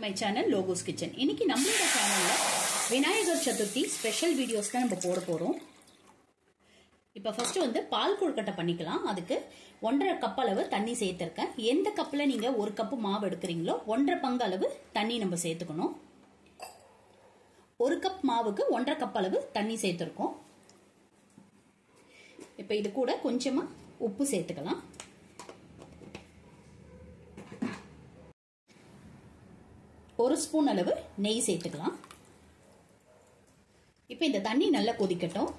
My channel Logos Kitchen. இன்னைக்கு நம்மளோட சேனல்ல விநாயகர் சதுர்த்தி ஸ்பெஷல் வீடியோஸ் தான் நம்ம போட போறோம். இப்போ ஃபர்ஸ்ட் வந்து பால் கொழுக்கட்டை பண்ணிக்கலாம். அதுக்கு 1.5 கப் அளவு தண்ணி சேர்த்திருக்கேன். எந்த கப்ல நீங்க 1 கப் மாவு எடுக்கறீங்களோ 1.5 பங்கு அளவு தண்ணி நம்ம சேர்த்துக்கணும். 1 கப் மாவுக்கு 1.5 கப் அளவு தண்ணி சேர்த்திருக்கோம். இப்போ இது கூட கொஞ்சமா உப்பு சேர்த்துக்கலாம். ஒரு ஸ்பூன் அளவு நெய் சேர்த்துக்கலாம். இப்போ இந்த தண்ணி நல்லா கொதிக்கட்டும்.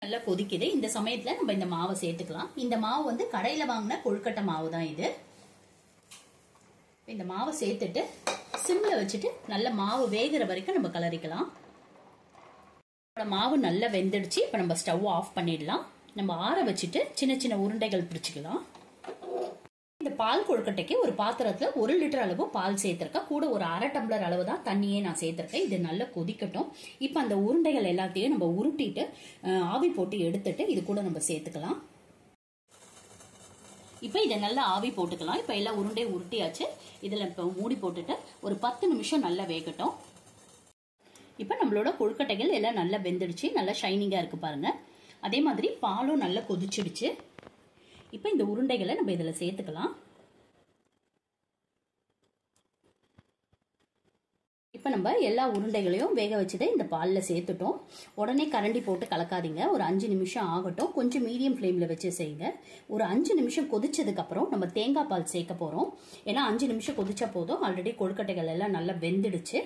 நல்லா கொதிக்குது. இந்த சமயத்துல நம்ம இந்த மாவை சேர்த்துக்கலாம். இந்த மாவு வந்து கடையில வாங்கின கொழுக்கட்டை மாவு தான் இது. இந்த மாவை சேர்த்துட்டு சிம்ல வச்சுட்டு நல்ல மாவு வேகிற வரைக்கும் நம்ம கலரிக்கலாம். மாவு நல்லா வெந்துடுச்சு. இப்போ நம்ம ஸ்டவ் ஆஃப் பண்ணிடலாம். நம்ம ஆற வச்சுட்டு சின்ன சின்ன உருண்டைகள் பிடிச்சிக்கலாம். இந்த பால் கொழுக்கட்டைக்கு ஒரு பாத்திரத்துல 1 லிட்டர் அளவு பால் சேர்த்திருக்கேன். கூட ஒரு 1/2 டம்ளர் அளவு தான் தண்ணியே நான் சேர்த்திருக்கேன். இது நல்லா கொதிக்கட்டும். இப்ப அந்த உருண்டைகள் எல்லாத்தையும் நம்ம உருட்டிட்டு ஆவி போட்டு எடுத்துட்டு இது கூட நம்ம சேர்த்துக்கலாம். இப்ப இதை நல்லா ஆவி போட்டுக்கலாம். இப்ப எல்லா உருண்டையும் உருட்டியாச்சு. இதுல இப்ப மூடி போட்டுட்டு ஒரு 10 நிமிஷம் நல்லா வேகட்டும். இப்ப நம்மளோட கொழுக்கட்டைகள் எல்லாம் நல்லா வெந்துடுச்சு. நல்லா ஷைனிங்கா இருக்கு பாருங்க. அதே மாதிரி பாலும் நல்லா கொதிச்சிடுச்சு. இப்போ இந்த உருண்டைகளை நம்ம இதுல சேர்த்துக்கலாம். இப்போ நம்ம எல்லா உருண்டைகளையும் வேக வச்சதை இந்த பால்ல சேர்த்துட்டோம். உடனே கரண்டி போட்டு கலக்காதீங்க. ஒரு 5 நிமிஷம் ஆகட்டும். கொஞ்சம் மீடியம் ஃப்ளேம்ல வச்சு செய்யுங்க. ஒரு 5 நிமிஷம் கொதிச்சதுக்கு அப்புறம் நம்ம தேங்காய் பால் சேர்க்க போறோம். ஏன்னா 5 நிமிஷம் கொதிச்சா போதும். ஆல்ரெடி கொழுக்கட்டைகள் எல்லாம் நல்லா வெந்துடுச்சு.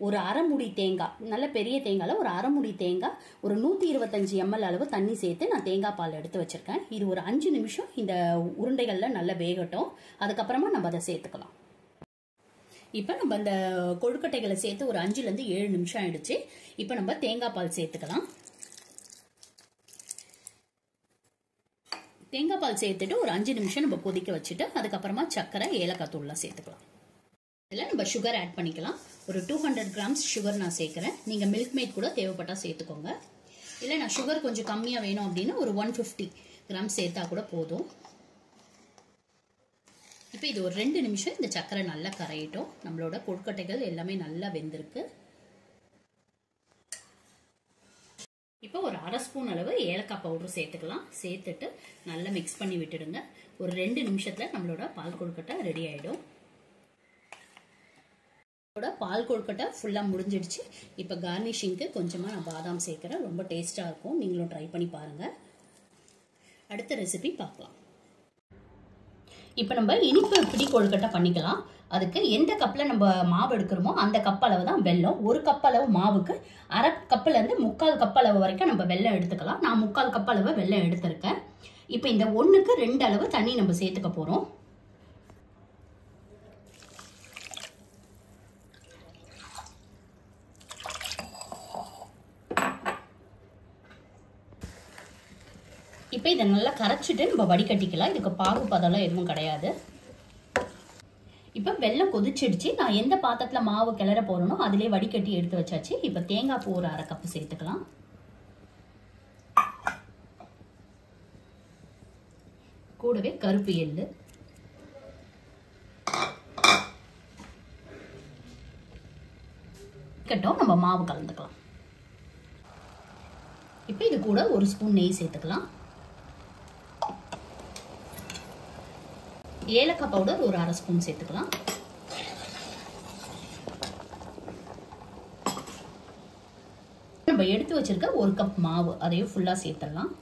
ஒரு அரை முடி தேங்காய், நல்ல பெரிய தேங்காயில ஒரு அரை முடி தேங்காய், ஒரு 125 ml அளவு தண்ணி சேர்த்து நான் தேங்காய் பால் எடுத்து வச்சிருக்கேன். இது ஒரு 5 நிமிஷம் இந்த உருண்டைகள்ல நல்லா வேகட்டும். அதுக்கப்புறமா நம்ம அதை சேர்த்துக்கலாம். இப்ப நம்ம அந்த கொழுக்கட்டைகளை சேர்த்து ஒரு 5 ல இருந்து 7 நிமிஷம் ஆயிடுச்சு. இப்ப நம்ம தேங்காய் பால் சேர்த்துக்கலாம். தேங்காய் பால் சேர்த்துட்டு ஒரு 5 நிமிஷம் நம்ம கொதிக்க வச்சுட்டு அதுக்கப்புறமா சர்க்கரை, ஏலக்காய் தூள்லாம் சேர்த்துக்கலாம். இதில் நம்ம சுகர் ஆட் பண்ணிக்கலாம். ஒரு 200 கிராம்ஸ் சுகர் நான் சேர்க்கிறேன். நீங்க மில்க் மேட் கூட தேவைப்பட்டா சேர்த்துக்கோங்க. இல்லை நான் சுகர் கொஞ்சம் கம்மியா வேணும் அப்படின்னா ஒரு 150 கிராம் சேர்த்தா கூட போதும். இப்போ இது ஒரு 2 நிமிஷம் இந்த சர்க்கரை நல்லா கரையட்டும். நம்மளோட கொழுக்கட்டைகள் எல்லாமே நல்லா வெந்திருக்கு. இப்போ ஒரு அரை ஸ்பூன் அளவு ஏலக்காய் பவுடர் சேர்த்துக்கலாம். சேர்த்துட்டு நல்லா மிக்ஸ் பண்ணி விட்டுடுங்க. ஒரு 2 நிமிஷத்துல நம்மளோட பால் கொழுக்கட்டை ரெடி ஆயிடும். பால் கொழுக்கட்டை ஃபுல்லா முடிஞ்சிடுச்சு. இப்போ கார்னிஷிங்க்கு கொஞ்சமா நான் பாதாம் சேர்க்கிறேன். ரொம்ப டேஸ்டா இருக்கும். நீங்களும் ட்ரை பண்ணி பாருங்க. அடுத்த ரெசிபி பார்க்கலாம். இப்போ நம்ம இனிப்பு பிடி கொழுக்கட்டை பண்ணிக்கலாம். அதுக்கு எந்த கப்ல நம்ம மாவு எடுக்கிறோமோ அந்த கப் அளவு தான் வெல்லம். 1 கப் அளவு மாவுக்கு அரை கப்ல இருந்து 3/4 கப் அளவு வரைக்கும் நம்ம வெல்லம் எடுத்துக்கலாம். நான் 3/4 கப் அளவு வெல்லம் எடுத்திருக்கேன். இப்போ இந்த 1க்கு 2 அளவு தண்ணி நம்ம சேர்த்துக்க போறோம். இப்போ இதை நல்லா கரைச்சிட்டு நம்ம வடிகட்டிக்கலாம். இதுக்கு பாகு பதம்லாம் எதுவும் கிடையாது. இப்போ வெல்லம் கொதிச்சிடுச்சு. நான் எந்த பாத்திரத்துல மாவு கிளற போறேனோ அதிலே வடிகட்டி எடுத்து வச்சாச்சு. இப்போ தேங்காய் பூ ஒரு 1/2 கப் சேர்த்துக்கலாம். கூடவே கருப்பு எள்ளு, நம்ம மாவு கலந்துக்கலாம். இப்போ இது கூட ஒரு ஸ்பூன் நெய் சேர்த்துக்கலாம். ஏலக்காய் பவுடர் ஒரு அரை ஸ்பூன் சேர்த்துக்கலாம். நம்ம எடுத்து வச்சிருக்க 1 கப் மாவு அதையும் ஃபுல்லா சேர்த்துடலாம்.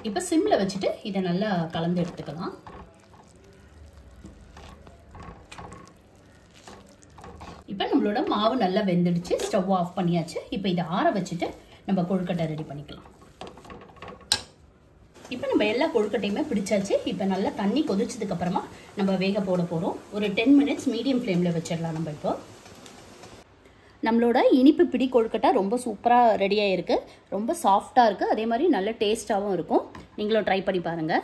இப்ப சிம்ல வச்சுட்டு இதை நல்லா கலந்து எடுத்துக்கலாம். இப்ப நம்மளோட மாவு நல்லா வெந்துடுச்சு. ஸ்டவ் ஆஃப் பண்ணியாச்சு. இப்ப இதை ஆற வச்சுட்டு நம்ம கொழுக்கட்டை ரெடி பண்ணிக்கலாம். இப்ப நம்ம எல்லா கொழுக்கட்டையுமே பிடிச்சாச்சு. இப்ப நல்லா தண்ணி கொதிச்சதுக்கு அப்புறமா நம்ம வேக போட போறோம். ஒரு 10 மினிட்ஸ் மீடியம் ஃப்ளேம்ல வச்சிடலாம். நம்ம இப்போ நம்மளோட இனிப்பு பிடி கொழுக்கட்டை ரொம்ப சூப்பரா ரெடி ஆயிருக்கு. ரொம்ப சாஃப்டா இருக்கு. அதே மாதிரி நல்ல டேஸ்டாவும் இருக்கும். நீங்களும் ட்ரை பண்ணி பாருங்க.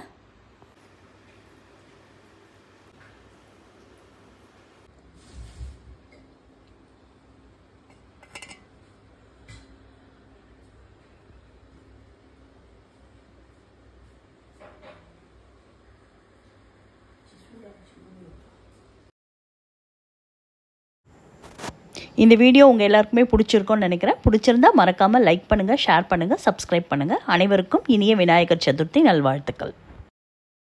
இந்த வீடியோ உங்கள் எல்லாருக்குமே பிடிச்சிருக்கோன்னு நினைக்கிறேன். பிடிச்சிருந்தா மறக்காமல் லைக் பண்ணுங்கள், ஷேர் பண்ணுங்கள், சப்ஸ்கிரைப் பண்ணுங்கள். அனைவருக்கும் இனிய விநாயகர் சதுர்த்தி நல்வாழ்த்துக்கள்.